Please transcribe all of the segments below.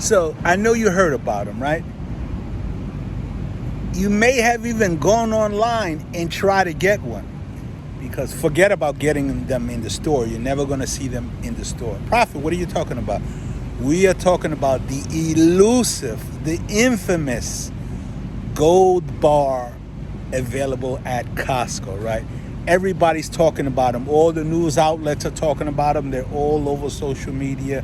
So I know you heard about them, right? You may have even gone online and try to get one, because forget about getting them in the store. You're never going to see them in the store. Prophet, what are you talking about? We are talking about the elusive, the infamous gold bar available at Costco, right? Everybody's talking about them. All the news outlets are talking about them. They're all over social media.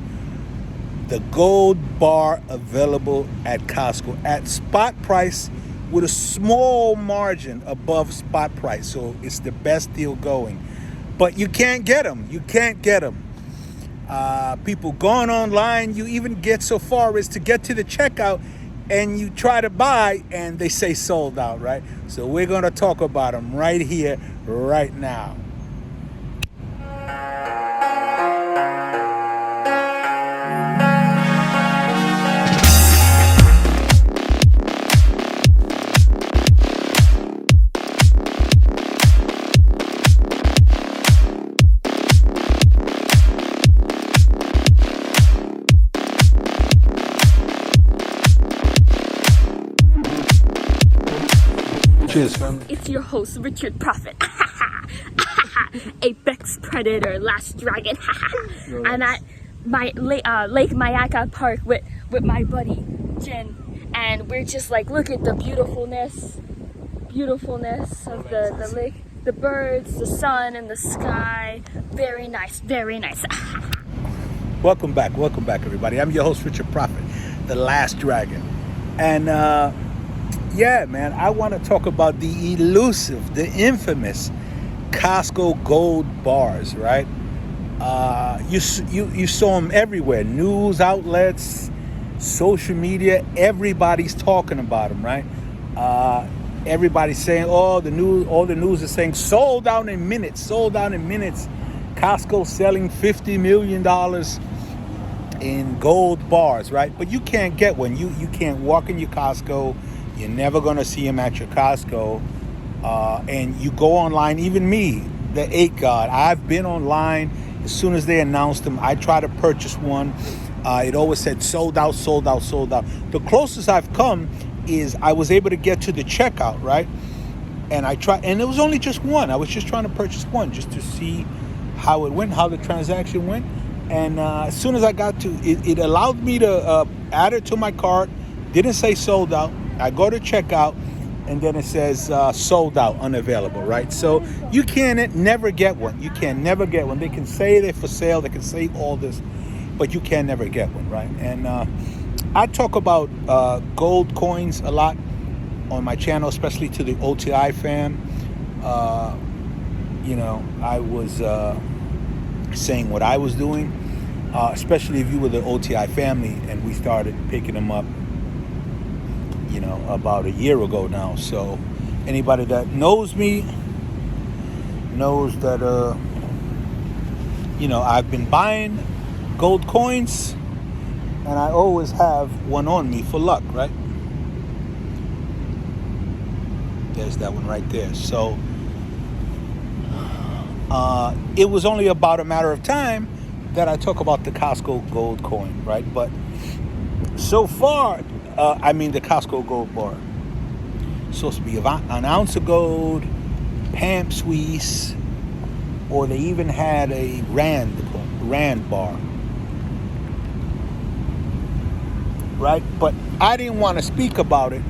The gold bar available at Costco at spot price with a small margin above spot price. So it's the best deal going. But you can't get them. You can't get them. People going online, you even get so far as to get to the checkout and you try to buy and they say sold out, right? So we're going to talk about them right here, right now. Cheers, family. It's your host, Richard Prophet. Apex Predator, Last Dragon. I'm at my Lake Mayaka Park with my buddy, Jen. And we're just like, look at the beautifulness of the lake. The birds, the sun, and the sky. Very nice, very nice. Welcome back, everybody. I'm your host, Richard Prophet, the Last Dragon. And yeah, man, I want to talk about the elusive, the infamous Costco gold bars, right? You saw them everywhere. News outlets, social media, everybody's talking about them, right? Everybody's saying, all the news is saying sold out in minutes. Costco selling $50 million in gold bars, right? But you can't get one. You can't walk in your Costco. You're never going to see them at your Costco. And you go online, even me, the 8 God, I've been online. As soon as they announced them, I tried to purchase one. It always said sold out. The closest I've come is I was able to get to the checkout, right? And I tried, and it was only just one. I was just trying to purchase one just to see how it went, how the transaction went. And as soon as I got to it, it allowed me to add it to my cart. Didn't say sold out. I go to checkout, and then it says sold out, unavailable, right? So you can never get one. You can never get one. They can say they're for sale. They can say all this, but you can never get one, right? And I talk about gold coins a lot on my channel, especially to the OTI fam. I was saying what I was doing, especially if you were the OTI family, and we started picking them up, about a year ago now. So anybody that knows me knows that, I've been buying gold coins, and I always have one on me for luck, right? There's that one right there. So it was only about a matter of time that I talk about the Costco gold coin, right? But so far, the Costco gold bar. Supposed to be an ounce of gold, Pamp Suisse, or they even had a Rand bar. Right? But I didn't want to speak about it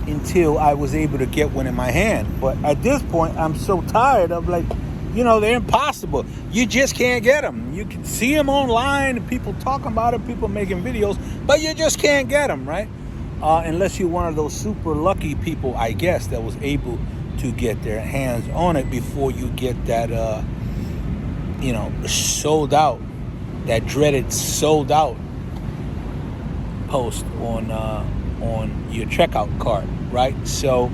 until I was able to get one in my hand. But at this point, I'm so tired of they're impossible. You just can't get them. You can see them online, people talking about it, people making videos, but you just can't get them, right? Unless you're one of those super lucky people, I guess, that was able to get their hands on it before you get that, sold out, that dreaded sold out post on your checkout cart, right? So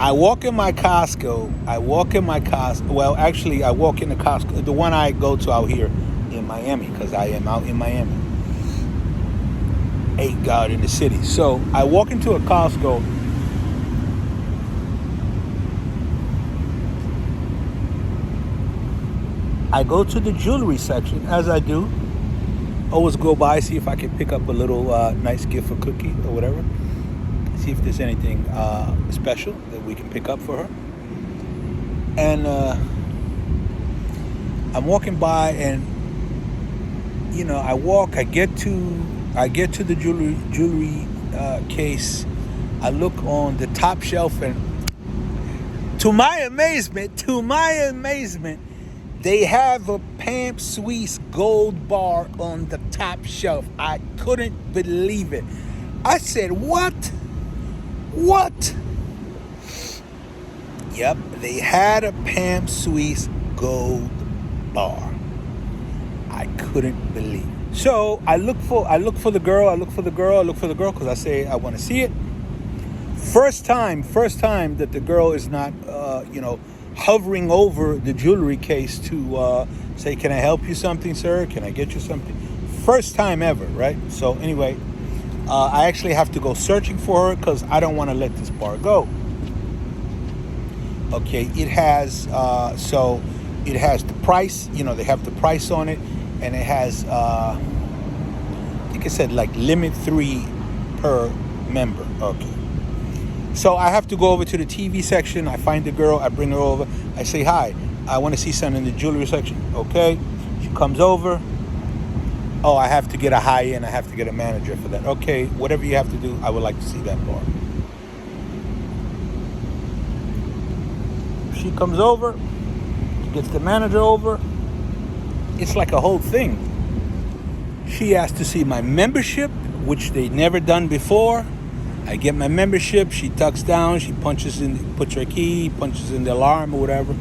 I walk in my Costco. Well, actually, I walk in the Costco, the one I go to out here in Miami, because I am out in Miami. 8 God in the city. So I walk into a Costco. I go to the jewelry section, as I do. Always go by, see if I can pick up a little nice gift or cookie or whatever. See if there's anything special that we can pick up for her. And I'm walking by, and I get to the jewelry case. I look on the top shelf, and to my amazement, they have a Pam Suisse gold bar on the top shelf. I couldn't believe it. I said, what? What? Yep, they had a Pam Suisse gold bar. I couldn't believe it. So I look for the girl because I say I want to see it. First time that the girl is not hovering over the jewelry case to say, can I help you something, sir? Can I get you something? First time ever, right? So anyway, I actually have to go searching for her because I don't want to let this bar go. Okay, it has the price, they have the price on it, and it has I think it said like limit 3 per member. Okay. So I have to go over to the TV section. I find the girl. I bring her over. I say, hi, I want to see something in the jewelry section. Okay. She comes over. Oh, I have to get a high-end. I have to get a manager for that. Okay, whatever you have to do, I would like to see that bar. She comes over. Gets the manager over. It's like a whole thing. She asked to see my membership, which they'd never done before. I get my membership, she ducks down, she puts her key, punches in the alarm or whatever.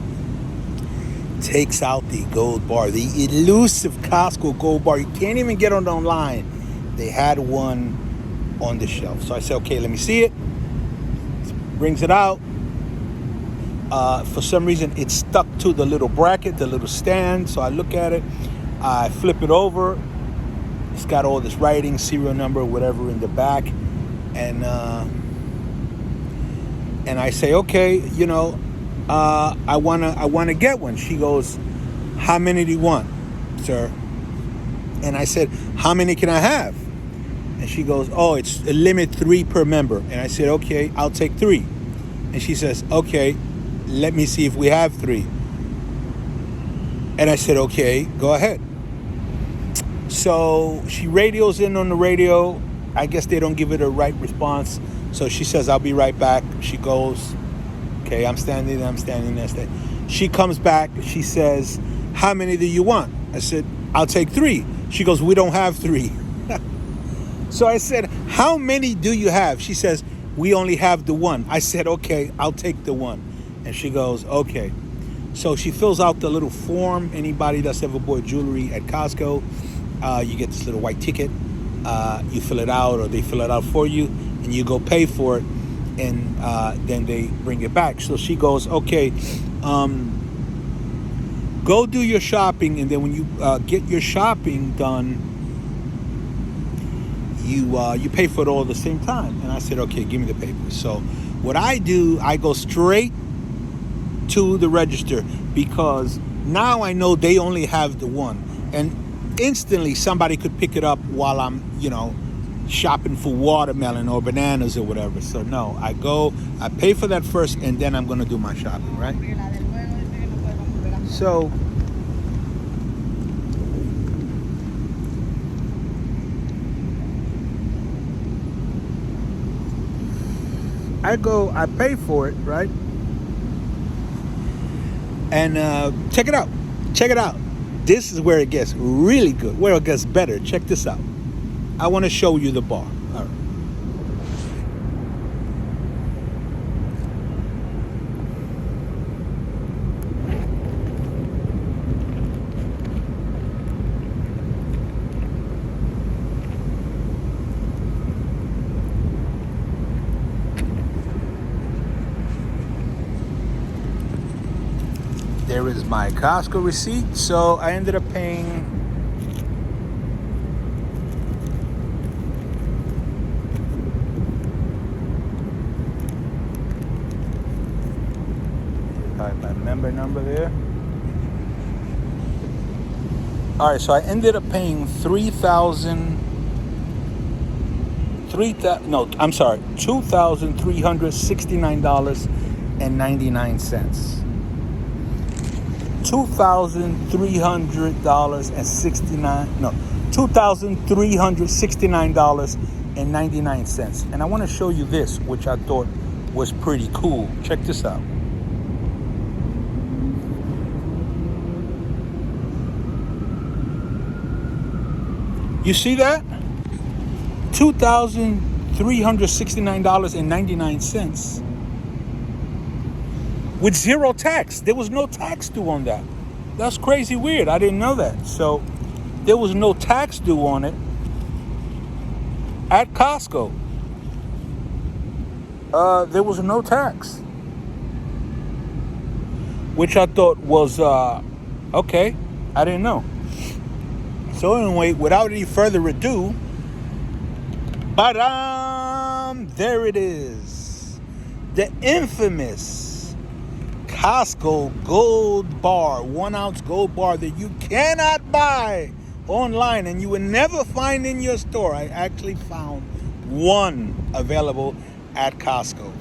Takes out the gold bar, the elusive Costco gold bar. You can't even get it online. They had one on the shelf. So I said, okay, let me see it. Brings it out. For some reason, it's stuck to the little bracket, the little stand. So I look at it, I flip it over. It's got all this writing, serial number, whatever in the back. And I say, okay, I wanna get one. She goes, how many do you want, sir? And I said, how many can I have? And she goes, oh, it's a limit 3 per member. And I said, okay, I'll take 3. And she says, okay, let me see if we have 3. And I said, okay, go ahead. So she radios in on the radio. I guess they don't give it a right response. So she says, I'll be right back. She goes, okay, I'm standing there. She comes back. She says, how many do you want? I said, I'll take 3. She goes, we don't have 3. So I said, how many do you have? She says, we only have the 1. I said, okay, I'll take the 1. And she goes, okay. So she fills out the little form. Anybody that's ever bought jewelry at Costco, you get this little white ticket. You fill it out, or they fill it out for you, and you go pay for it, and then they bring it back. So she goes, okay, go do your shopping, and then when you get your shopping done, you pay for it all at the same time. And I said, okay, give me the paper. So what I do, I go straight to the register, because now I know they only have the 1, and instantly somebody could pick it up while I'm, shopping for watermelon or bananas or whatever. So no, I go, I pay for that first, and then I'm going to do my shopping, right? So I go, I pay for it, right? And check it out. This is where it gets really good, where it gets better. Check this out. I want to show you the bar. All right. There is my Costco receipt. So I ended up paying my member number there. All right, so I ended up paying $2,369.99. $2,369.99. And I want to show you this, which I thought was pretty cool. Check this out. You see that? $2,369.99 with zero tax. There was no tax due on that. That's crazy weird. I didn't know that. So there was no tax due on it at Costco. There was no tax, which I thought was okay. I didn't know. So anyway, without any further ado, there it is. The infamous Costco gold bar, 1 ounce gold bar that you cannot buy online and you will never find in your store. I actually found one available at Costco.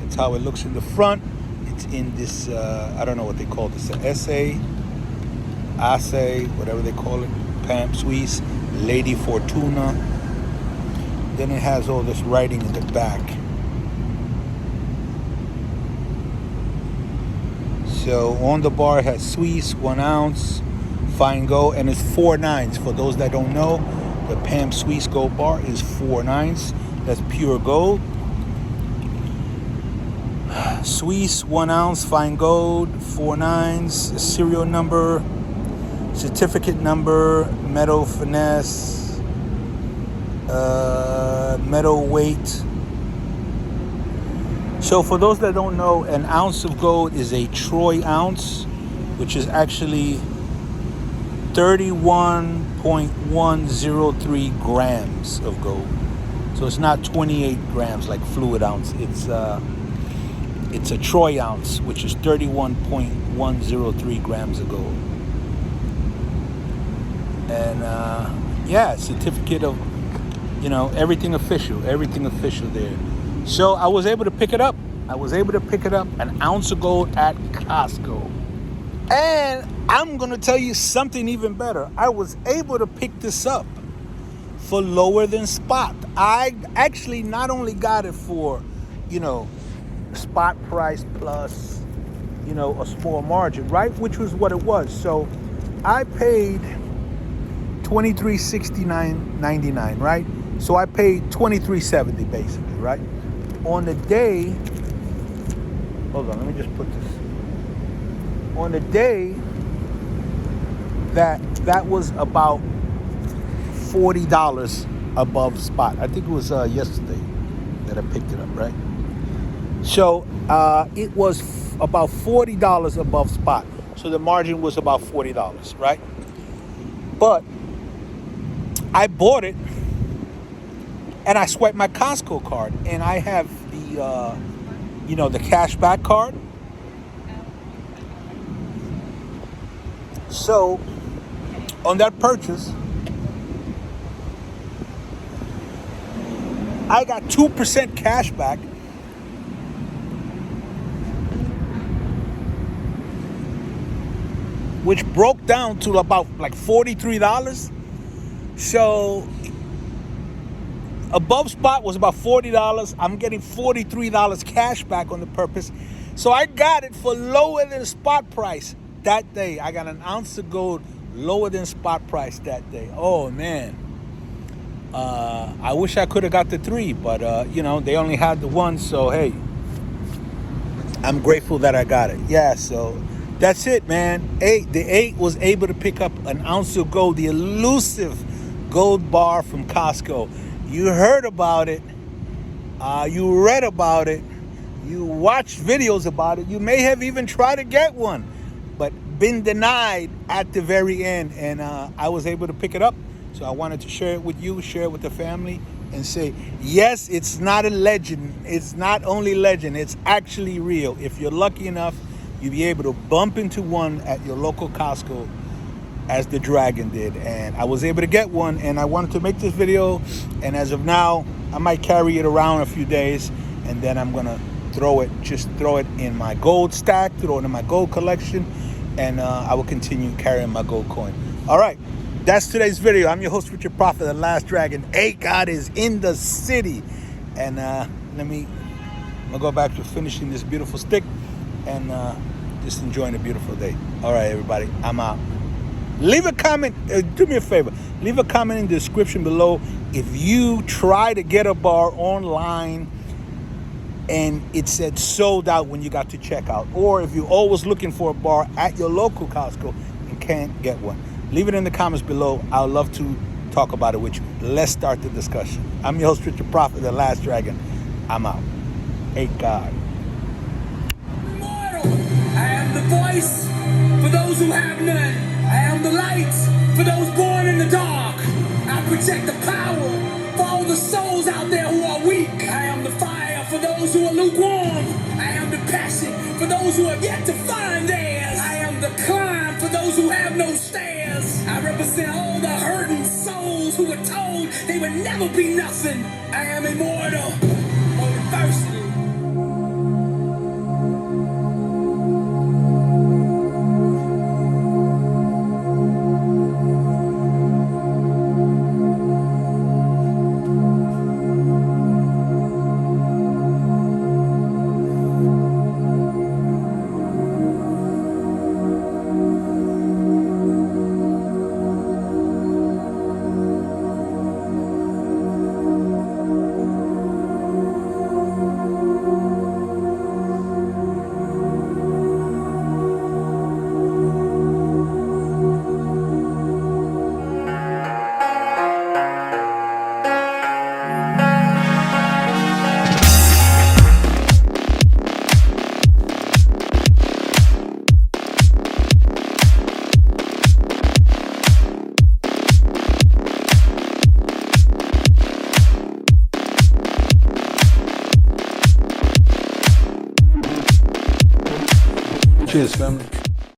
That's how it looks in the front. It's in this, I don't know what they call this, essay, whatever they call it, Pam Suisse, Lady Fortuna. Then it has all this writing in the back. So on the bar it has Suisse, 1 ounce, fine gold, and it's 4 nines. For those that don't know, the Pam Suisse gold bar is 4 nines. That's pure gold. Suisse, 1 ounce, fine gold, 4 nines, serial number, certificate number, metal finesse, metal weight. So for those that don't know, an ounce of gold is a troy ounce, which is actually 31.103 grams of gold. So it's not 28 grams like fluid ounce. It's a troy ounce, which is 31.103 grams of gold. And certificate of, everything official there. So I was able to pick it up. An ounce of gold at Costco. And I'm going to tell you something even better. I was able to pick this up for lower than spot. I actually not only got it for, spot price plus, a small margin, right? Which was what it was. So I paid $23.69.99, right? So I paid $23.70 basically, right? On the day, hold on, let me just put this. On the day that was about $40 above spot. I think it was yesterday that I picked it up, right? So it was about $40 above spot. So the margin was about $40, right? But I bought it and I swiped my Costco card, and I have the the cashback card. So on that purchase, I got 2% cash back, which broke down to about like $43. So above spot was about $40. I'm getting $43 cash back on the purpose. So I got it for lower than spot price that day. I got an ounce of gold lower than spot price that day. Oh man. I wish I could have got the 3, but they only had the 1, so hey, I'm grateful that I got it. Yeah, so that's it, man. The 8 was able to pick up an ounce of gold, the elusive gold bar from Costco. You heard about it, you read about it, you watched videos about it, you may have even tried to get one, but been denied at the very end, and I was able to pick it up. So I wanted to share it with you, share it with the family, and say, yes, it's not a legend. It's not only legend, it's actually real. If you're lucky enough, you'll be able to bump into one at your local Costco as the dragon did, and I was able to get one, and I wanted to make this video. And as of now, I might carry it around a few days, and then I'm gonna throw it in my gold stack, throw it in my gold collection, and I will continue carrying my gold coin. All right, that's today's video. I'm your host, Richard Prophet, the Last Dragon. Hey, God is in the city. And I'm gonna go back to finishing this beautiful stick and just enjoying a beautiful day. All right, everybody, I'm out. Leave a comment, do me a favor, leave a comment in the description below if you try to get a bar online and it said sold out when you got to checkout, or if you're always looking for a bar at your local Costco and can't get one. Leave it in the comments below. I'd love to talk about it with you. Let's start the discussion. I'm your host, Richard Prophet, the Last Dragon. I'm out. Hey, God. Immortal. I am the voice for those who have none. I am the light for those born in the dark. I protect the power for all the souls out there who are weak. I am the fire for those who are lukewarm. I am the passion for those who have yet to find theirs. I am the climb for those who have no stairs. I represent all the hurting souls who were told they would never be nothing. I am immortal on adversity. Cheers, family.